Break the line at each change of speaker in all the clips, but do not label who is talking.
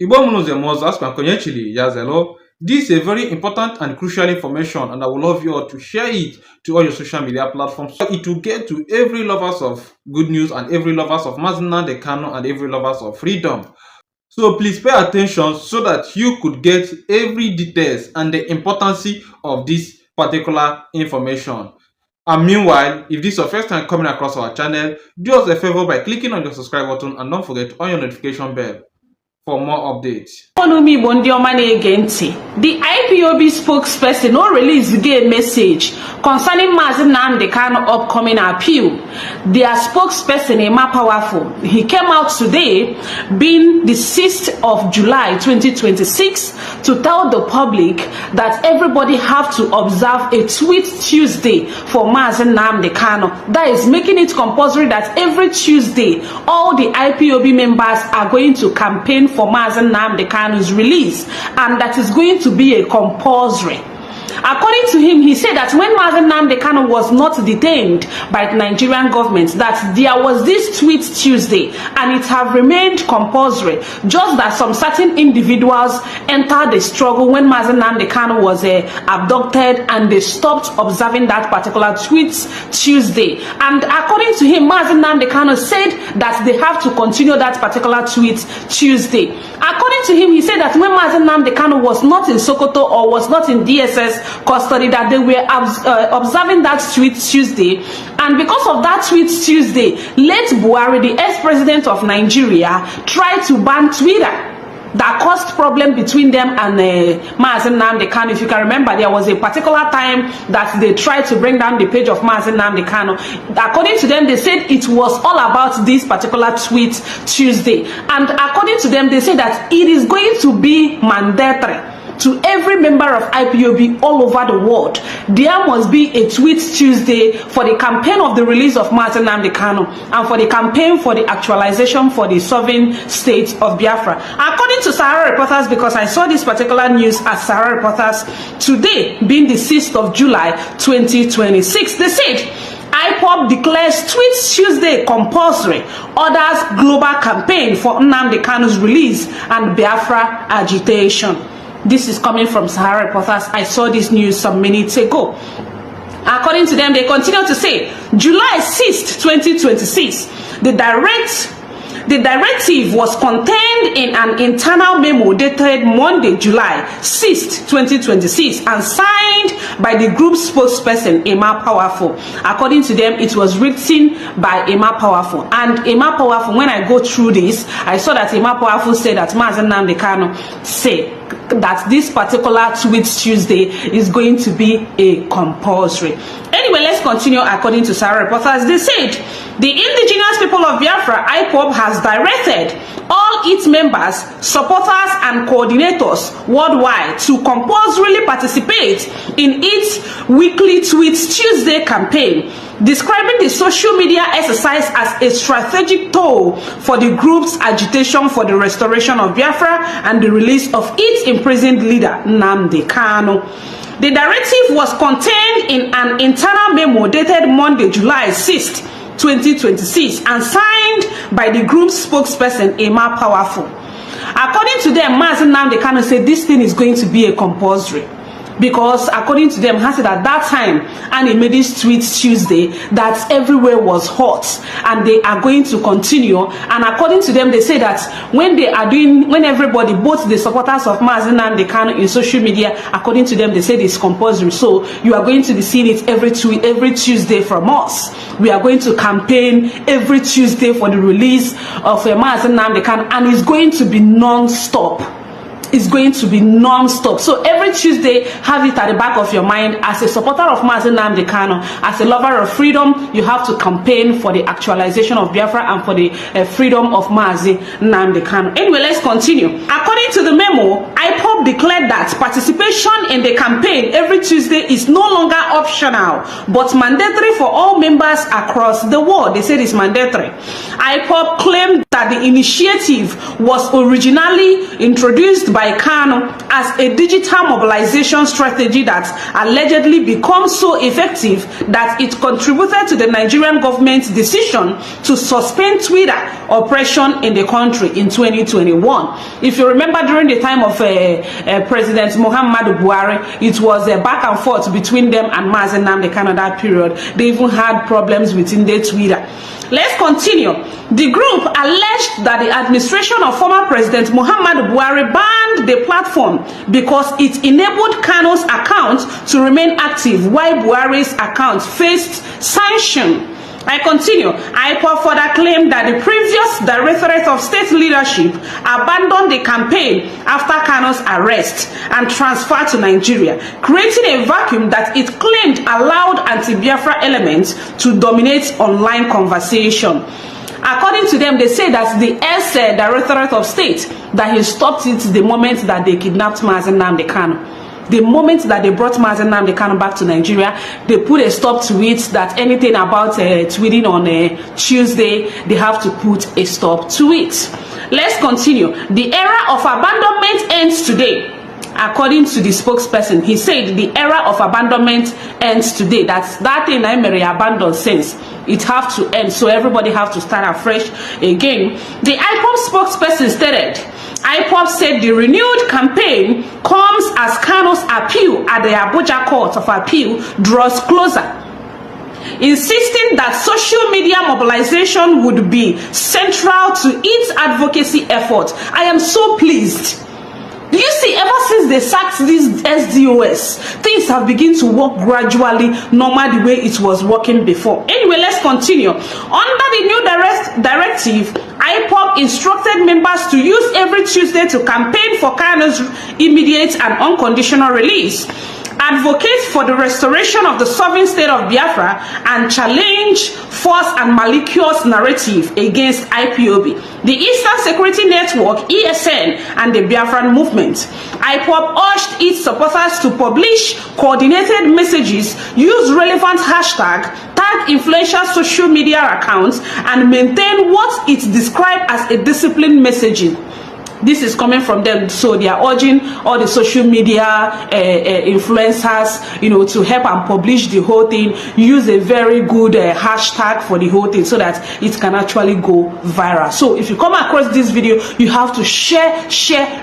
Igbo'S, this is a very important and crucial information, and I would love you all to share it to all your social media platforms so it will get to every lovers of good news and every lovers of Nnamdi Kanu and every lovers of freedom. So please pay attention so that you could get every details and the importance of this particular information. And meanwhile, if this is your first time coming across our channel, do us a favor by clicking on the subscribe button and don't forget on your notification bell for more updates.
The IPOB spokesperson no release a message concerning Nnamdi Kanu upcoming appeal. Their spokesperson, Emma Powerful, he came out today, being the 6th of July 2026, to tell the public that everybody have to observe a tweet Tuesday for Nnamdi Kanu. That is making it compulsory that every Tuesday all the IPOB members are going to campaign for Nnamdi Kanu's release, and that is going to be a compulsory. According to him, he said that when Nnamdi Kanu was not detained by the Nigerian government, that there was this tweet Tuesday and it have remained compulsory, just that some certain individuals entered the struggle when Nnamdi Kanu was abducted and they stopped observing that particular tweet Tuesday. And according to him, Nnamdi Kanu said that they have to continue that particular tweet Tuesday. According to him, he said that when Nnamdi Kanu was not in Sokoto or was not in DSS custody, that they were observing that tweet Tuesday, and because of that tweet Tuesday, late Buhari, the ex-president of Nigeria, tried to ban Twitter. That caused problem between them and Nnamdi Kanu. If you can remember, there was a particular time that they tried to bring down the page of Nnamdi Kanu. According to them, they said it was all about this particular tweet Tuesday, and according to them, they said that it is going to be mandatory to every member of IPOB all over the world. There must be a tweet Tuesday for the campaign of the release of Nnamdi Kanu and for the campaign for the actualization for the sovereign state of Biafra. According to Sahara Reporters, because I saw this particular news at Sahara Reporters today, being the 6th of July 2026, they said IPOB declares tweet Tuesday compulsory, orders global campaign for Nnamdi Kanu's release and Biafra agitation. This is coming from Sahara Reporters. I saw this news some minutes ago. According to them, they continue to say, July 6th, 2026, the directive was contained in an internal memo dated Monday, July 6th, 2026, and signed by the group's spokesperson, Emma Powerful. According to them, it was written by Emma Powerful. And Emma Powerful, when I go through this, I saw that Emma Powerful said that Nnamdi Kanu said that this particular tweet Tuesday is going to be a compulsory. Anyway, let's continue. According to Sahara Reporters, they said the indigenous people of Biafra, IPOB, has directed all its members, supporters, and coordinators worldwide to compulsorily participate in its weekly Tweet Tuesday campaign, describing the social media exercise as a strategic tool for the group's agitation for the restoration of Biafra and the release of its imprisoned leader, Nnamdi Kanu. The directive was contained in an internal memo dated Monday, July 6th, 2026, and signed by the group's spokesperson, Emma Powerful. According to them, Nnamdi Kanu said this thing is going to be a compulsory, because according to them, he said at that time, and he made this tweet Tuesday, that everywhere was hot and they are going to continue. And according to them, they say that when everybody, both the supporters of Nnamdi Kanu in social media, according to them, they said it's compulsory. So you are going to be seeing it every Tuesday from us. We are going to campaign every Tuesday for the release of Nnamdi Kanu, and it's going to be non-stop. Is going to be non-stop. So every Tuesday, have it at the back of your mind. As a supporter of Nnamdi Kanu, as a lover of freedom, you have to campaign for the actualization of Biafra and for the freedom of Nnamdi Kanu. Anyway, let's continue. According to the memo, IPOB declared that participation in the campaign every Tuesday is no longer optional, but mandatory for all members across the world. They said it's mandatory. IPOB claimed that the initiative was originally introduced by Kanu as a digital mobilization strategy that allegedly becomes so effective that it contributed to the Nigerian government's decision to suspend Twitter oppression in the country in 2021. If you remember, during the time of President Muhammadu Buhari, it was a back and forth between them and Mazi Nnamdi Kanu that period. They even had problems within their Twitter. Let's continue. The group alleged that the administration of former President Muhammadu Buhari banned the platform because it enabled Kanu's account to remain active while Buhari's account faced sanction. I continue. IPOB further claimed that the previous Directorate of State Leadership abandoned the campaign after Kanu's arrest and transfer to Nigeria, creating a vacuum that it claimed allowed anti-Biafra elements to dominate online conversation. According to them, they say that the ex-Directorate of State, that he stopped it the moment that they kidnapped Mazi Nnamdi Kanu. The moment that they brought Mazi Nnamdi Kanu back to Nigeria, they put a stop to it, that anything about tweeting on Tuesday, they have to put a stop to it. Let's continue. The era of abandonment ends today. According to the spokesperson, he said the era of abandonment ends today. That's that thing I may abandon since. It have to end, so everybody have to start afresh again. The IPOB spokesperson stated, IPOB said the renewed campaign comes as Kanu's appeal at the Abuja Court of Appeal draws closer, insisting that social media mobilization would be central to its advocacy effort. I am so pleased. Do you see, ever since they sacked these SDOS, things have begun to work gradually, normal the way it was working before. Anyway, let's continue. Under the new directive, IPOB instructed members to use every Tuesday to campaign for Kanu's immediate and unconditional release, advocate for the restoration of the sovereign state of Biafra, and challenge false and malicious narrative against IPOB, the Eastern Security Network, ESN, and the Biafran movement. IPOB urged its supporters to publish coordinated messages, use relevant hashtag, tag influential social media accounts, and maintain what it described as a disciplined messaging. This is coming from them, so they are urging all the social media influencers, to help and publish the whole thing. Use a very good hashtag for the whole thing so that it can actually go viral. So if you come across this video, you have to share,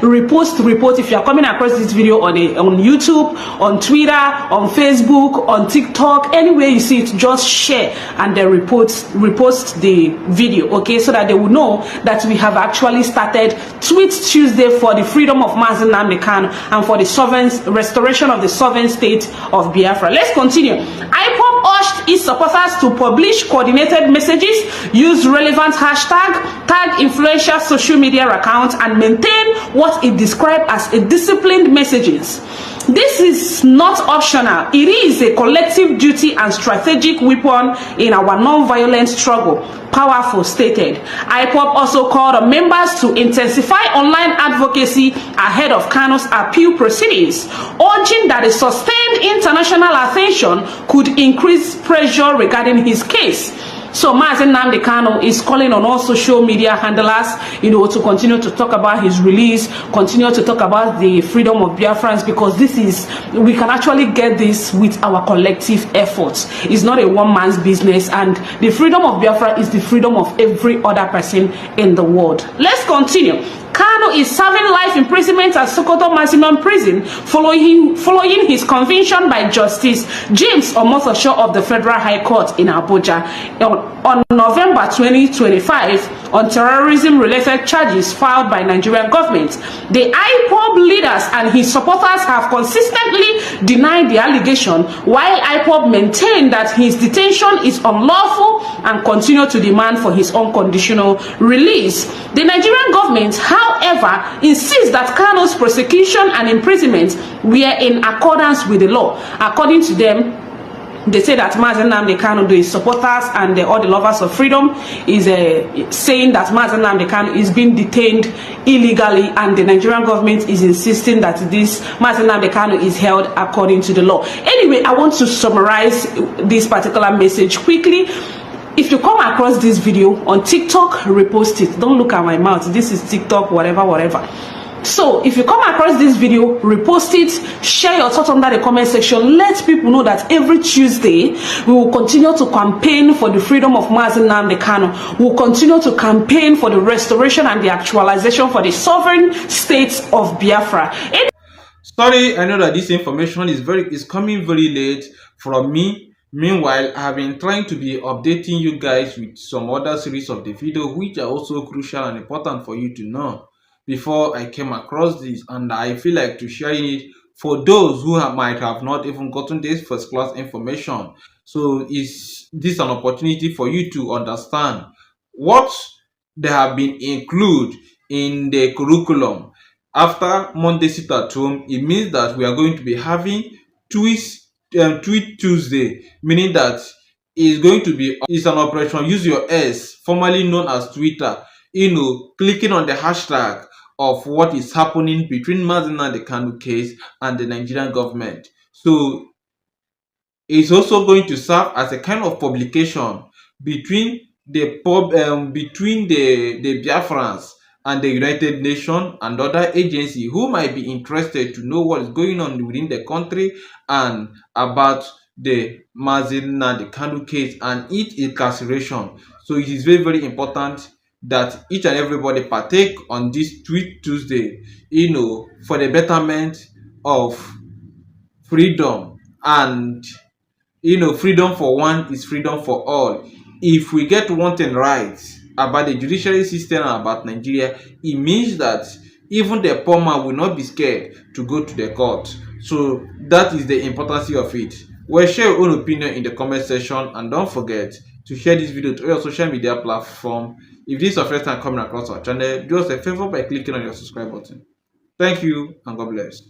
repost. If you are coming across this video on YouTube, on Twitter, on Facebook, on TikTok, anywhere you see it, just share and then repost the video, okay, so that they will know that we have actually started Tweet Tuesday for the freedom of Mazi Nnamdi Kanu and for the restoration of the sovereign state of Biafra. Let's continue. IPOB urged its supporters to publish coordinated messages, use relevant hashtag, tag influential social media accounts, and maintain what it described as a disciplined messages. This is not optional. It is a collective duty and strategic weapon in our non-violent struggle. Powerful stated. IPOB also called on members to intensify online advocacy ahead of Kanu's appeal proceedings, urging that a sustained international attention could increase pressure regarding his case. So Mazi Nnamdi Kanu is calling on all social media handlers, to continue to talk about his release, continue to talk about the freedom of Biafrans, because we can actually get this with our collective efforts. It's not a one-man's business, and the freedom of Biafra is the freedom of every other person in the world. Let's continue. Kanu is serving life imprisonment at Sokoto Maximum Prison following his conviction by Justice James Omotosho of the Federal High Court in Abuja on November 2025 on terrorism-related charges filed by Nigerian government. The IPOB leaders and his supporters have consistently denied the allegation, while IPOB maintained that his detention is unlawful and continue to demand for his unconditional release. The Nigerian government, however, insists that Kanu's prosecution and imprisonment were in accordance with the law. According to them, they say that Mazi Nnamdi Kanu, the supporters and all the lovers of freedom, is saying that Mazi Nnamdi Kanu is being detained illegally, and the Nigerian government is insisting that this Mazi Nnamdi Kanu is held according to the law. Anyway, I want to summarize this particular message quickly. if you come across this video on TikTok, repost it. Don't look at my mouth. This is TikTok, whatever. So if you come across this video, repost it, share your thoughts under the comment section. Let people know that every Tuesday we will continue to campaign for the freedom of Nnamdi Kanu. We will continue to campaign for the restoration and the actualization for the sovereign state of Biafra.
Sorry, I know that this information is coming very late from me. Meanwhile, I have been trying to be updating you guys with some other series of the video which are also crucial and important for you to know before I came across this, and I feel like to share it for those who might have not even gotten this first class information. So is this an opportunity for you to understand what they have been included in the curriculum. After Monday sit at home, it means that we are going to be having Tweet Tuesday, meaning that it's an operation use your S, formerly known as Twitter, clicking on the hashtag of what is happening between Nnamdi Kanu case and the Nigerian government. So it's also going to serve as a kind of publication between the Biafrans and the United Nations and other agencies who might be interested to know what is going on within the country and about the Nnamdi Kanu case and its incarceration. So it is very, very important that each and everybody partake on this Tweet Tuesday, for the betterment of freedom. And freedom for one is freedom for all. If we get one thing right about the judiciary system and about Nigeria, it means that even the poor man will not be scared to go to the court. So that is the importance of it. Well, share your own opinion in the comment section, and don't forget to share this video to all your social media platform. If this is your first time coming across our channel, do us a favor by clicking on your subscribe button. Thank you and God bless.